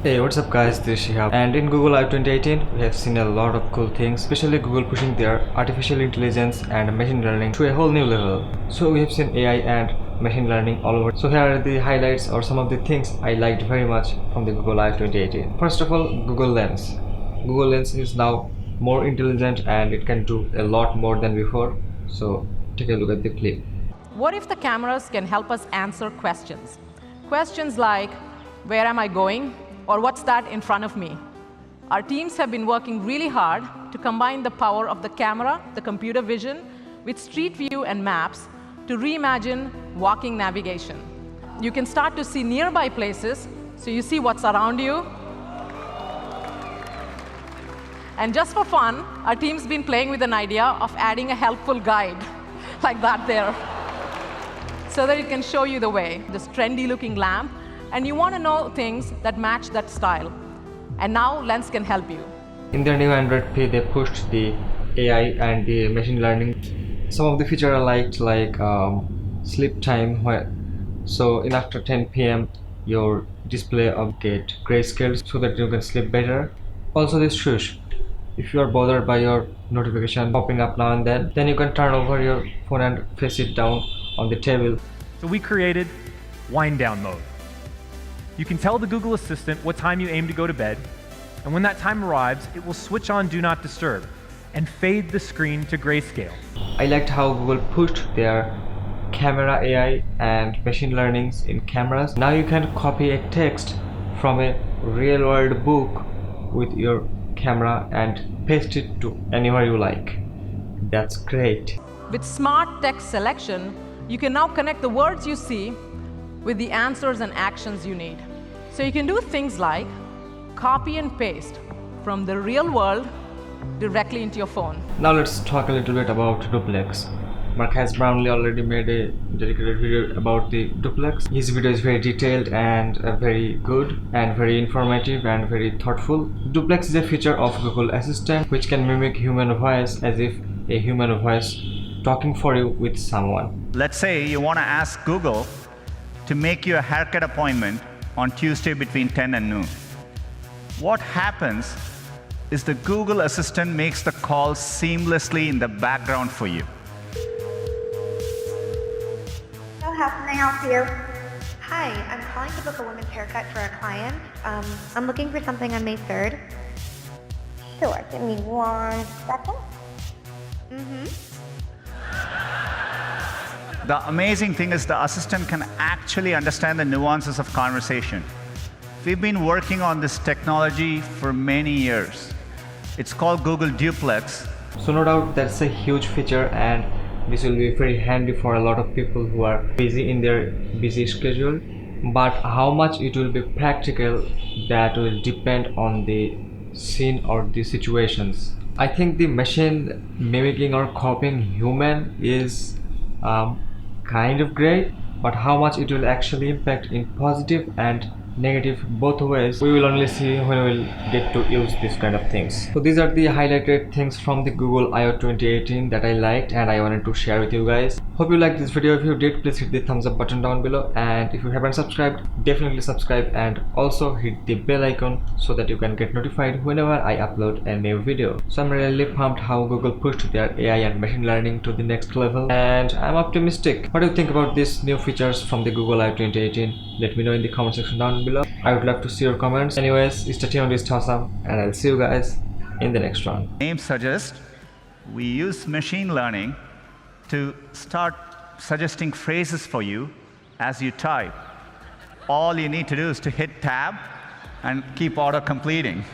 Hey, what's up guys, this is Shihab, and in Google I/O 2018 we have seen a lot of cool things, especially Google pushing their artificial intelligence and machine learning to a whole new level. So we have seen AI and machine learning all over. So here are the highlights or some of the things I liked very much from the Google I/O 2018. First of all, Google Lens. Google Lens is now more intelligent and it can do a lot more than before. So take a look at the clip. What if the cameras can help us answer questions? Questions like, where am I going? Or what's that in front of me? Our teams have been working really hard to combine the power of the camera, the computer vision, with Street View and maps to reimagine walking navigation. You can start to see nearby places, so you see what's around you. And just for fun, our team's been playing with an idea of adding a helpful guide, like that there, so that it can show you the way, this trendy-looking lamp, and you want to know things that match that style. And now Lens can help you. In their new Android P, they pushed the AI and the machine learning. Some of the features I liked, like sleep time. So in after 10 p.m. your display get grayscale so that you can sleep better. Also this shush. If you are bothered by your notification popping up now and then you can turn over your phone and face it down on the table. So we created wind down mode. You can tell the Google Assistant what time you aim to go to bed, and when that time arrives, it will switch on Do Not Disturb and fade the screen to grayscale. I liked how Google pushed their camera AI and machine learnings in cameras. Now you can copy a text from a real-world book with your camera and paste it to anywhere you like. That's great. With smart text selection, you can now connect the words you see with the answers and actions you need. So you can do things like copy and paste from the real world directly into your phone. Now let's talk a little bit about Duplex. Marcus Brownlee already made a dedicated video about the Duplex. His video is very detailed and very good and very informative and very thoughtful. Duplex is a feature of Google Assistant which can mimic human voice as if a human voice talking for you with someone. Let's say you want to ask Google to make you a haircut appointment on Tuesday between 10 and noon. What happens is the Google Assistant makes the call seamlessly in the background for you. So how can I help you? Hi, I'm calling to book a women's haircut for a client. I'm looking for something on May 3rd. Sure, give me 1 second. The amazing thing is the assistant can actually understand the nuances of conversation. We've been working on this technology for many years. It's called Google Duplex. So no doubt that's a huge feature and this will be very handy for a lot of people who are busy in their busy schedule. But how much it will be practical, that will depend on the scene or the situations. I think the machine mimicking or copying human is kind of great, but how much it will actually impact in positive and negative both ways, we will only see when we will get to use this kind of things. So these are the highlighted things from the Google I/O 2018 that I liked and I wanted to share with you guys. Hope you liked this video. If you did, please hit the thumbs up button down below, and if you haven't subscribed, definitely subscribe and also hit the bell icon so that you can get notified whenever I upload a new video. So I'm really pumped how Google pushed their AI and machine learning to the next level, and I'm optimistic. What do you think about these new features from the Google I/O 2018? Let me know in the comment section down below. I would love to see your comments. Anyways, stay tuned, it's awesome, and I'll see you guys in the next one. Name suggests we use machine learning to start suggesting phrases for you as you type. All you need to do is to hit tab and keep auto completing.